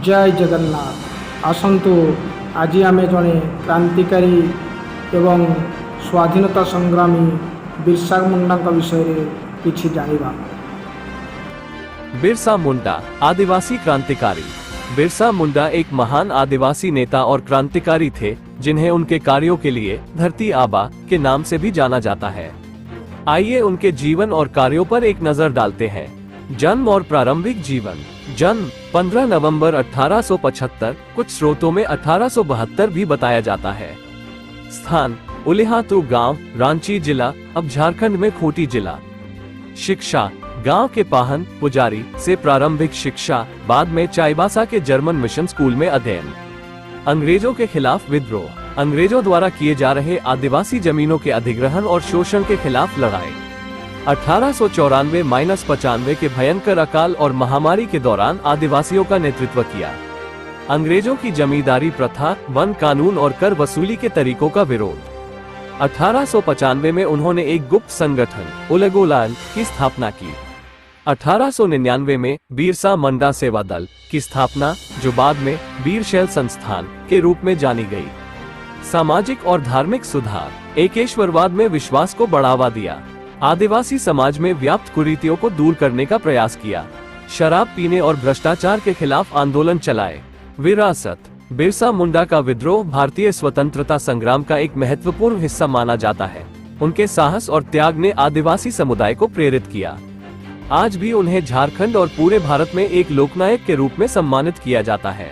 जय जगन्नाथ। आसतु आज आम जड़े क्रांतिकारी एवं स्वाधीनता संग्रामी बिरसा मुंडा विषय किछि जानिबा। बिरसा मुंडा आदिवासी क्रांतिकारी। बिरसा मुंडा एक महान आदिवासी नेता और क्रांतिकारी थे जिन्हें उनके कार्यों के लिए धरती आबा के नाम से भी जाना जाता है। आइए उनके जीवन और कार्यों पर एक नजर डालते हैं। जन्म और प्रारंभिक जीवन। जन्म 15 नवंबर 1875, कुछ स्रोतों में 1872 भी बताया जाता है। स्थान उलिहातू गांव, रांची जिला, अब झारखंड में खूंटी जिला। शिक्षा गांव के पाहन पुजारी से प्रारंभिक शिक्षा, बाद में चाईबासा के जर्मन मिशन स्कूल में अध्ययन। अंग्रेजों के खिलाफ विद्रोह। अंग्रेजों द्वारा किए जा रहे आदिवासी जमीनों के अधिग्रहण और शोषण के खिलाफ लड़ाई। 1894-95 के भयंकर अकाल और महामारी के दौरान आदिवासियों का नेतृत्व किया। अंग्रेजों की जमींदारी प्रथा, वन कानून और कर वसूली के तरीकों का विरोध। 1895 में उन्होंने एक गुप्त संगठन उलेगोलैंड की स्थापना की। 1899 में बिरसा मुंडा सेवा दल की स्थापना, जो बाद में वीर शैल संस्थान के रूप में जानी गई। सामाजिक और धार्मिक सुधार। एकेश्वरवाद में विश्वास को बढ़ावा दिया। आदिवासी समाज में व्याप्त कुरीतियों को दूर करने का प्रयास किया। शराब पीने और भ्रष्टाचार के खिलाफ आंदोलन चलाए। विरासत। बिरसा मुंडा का विद्रोह भारतीय स्वतंत्रता संग्राम का एक महत्वपूर्ण हिस्सा माना जाता है। उनके साहस और त्याग ने आदिवासी समुदाय को प्रेरित किया। आज भी उन्हें झारखंड और पूरे भारत में एक लोकनायक के रूप में सम्मानित किया जाता है।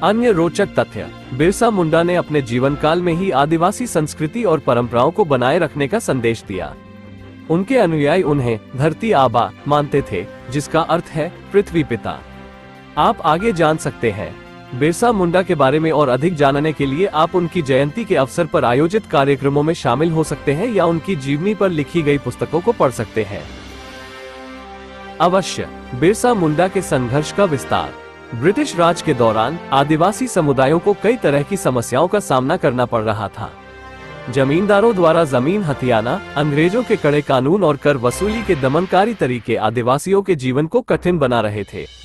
अन्य रोचक तथ्य। बिरसा मुंडा ने अपने जीवन काल में ही आदिवासी संस्कृति और परंपराओं को बनाए रखने का संदेश दिया। उनके अनुयायी उन्हें धरती आबा मानते थे, जिसका अर्थ है पृथ्वी पिता। आप आगे जान सकते हैं। बिरसा मुंडा के बारे में और अधिक जानने के लिए आप उनकी जयंती के अवसर पर आयोजित कार्यक्रमों में शामिल हो सकते हैं या उनकी जीवनी पर लिखी गई पुस्तकों को पढ़ सकते हैं। अवश्य। बिरसा मुंडा के संघर्ष का विस्तार। ब्रिटिश राज के दौरान आदिवासी समुदायों को कई तरह की समस्याओं का सामना करना पड़ रहा था। जमींदारों द्वारा जमीन हथियाना, अंग्रेजों के कड़े कानून और कर वसूली के दमनकारी तरीके आदिवासियों के जीवन को कठिन बना रहे थे।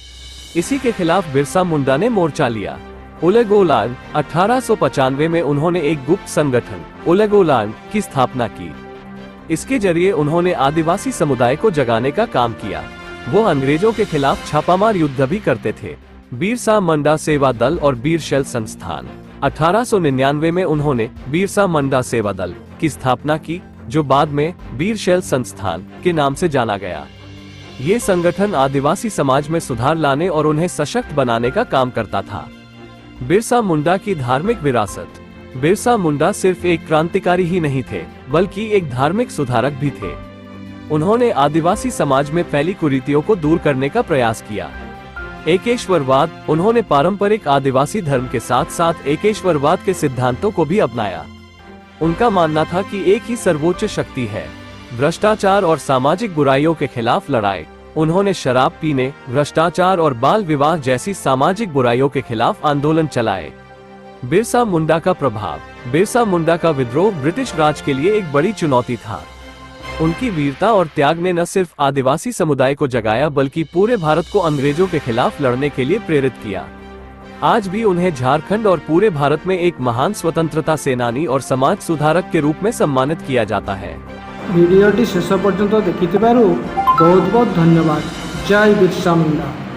इसी के खिलाफ बिरसा मुंडा ने मोर्चा लिया। उलेगोलैंड। 1895 में उन्होंने एक गुप्त संगठन उलेगोलैंड की स्थापना की। इसके जरिए उन्होंने आदिवासी समुदाय को जगाने का काम किया। वो अंग्रेजों के खिलाफ छापामार युद्ध भी करते थे। बिरसा मुंडा सेवा दल और वीर शैल संस्थान। 1899 में उन्होंने बिरसा मुंडा सेवा दल की स्थापना की, जो बाद में वीर शैल संस्थान के नाम से जाना गया। ये संगठन आदिवासी समाज में सुधार लाने और उन्हें सशक्त बनाने का काम करता था। बिरसा मुंडा की धार्मिक विरासत। बिरसा मुंडा सिर्फ एक क्रांतिकारी ही नहीं थे, बल्कि एक धार्मिक सुधारक भी थे। उन्होंने आदिवासी समाज में फैली कुरीतियों को दूर करने का प्रयास किया। एकेश्वरवाद। उन्होंने पारंपरिक आदिवासी धर्म के साथ साथ एकेश्वरवाद के सिद्धांतों को भी अपनाया। उनका मानना था कि एक ही सर्वोच्च शक्ति है। भ्रष्टाचार और सामाजिक बुराइयों के खिलाफ लड़ाई। उन्होंने शराब पीने, भ्रष्टाचार और बाल विवाह जैसी सामाजिक बुराइयों के खिलाफ आंदोलन चलाए। बिरसा मुंडा का प्रभाव। बिरसा मुंडा का विद्रोह ब्रिटिश राज के लिए एक बड़ी चुनौती था। उनकी वीरता और त्याग ने न सिर्फ आदिवासी समुदाय को जगाया, बल्कि पूरे भारत को अंग्रेजों के खिलाफ लड़ने के लिए प्रेरित किया। आज भी उन्हें झारखंड और पूरे भारत में एक महान स्वतंत्रता सेनानी और समाज सुधारक के रूप में सम्मानित किया जाता है। वीडियोटी शेष पर्यंत देखिथिबारु बहुत बहुत धन्यवाद। जय बिरसा मुंडा।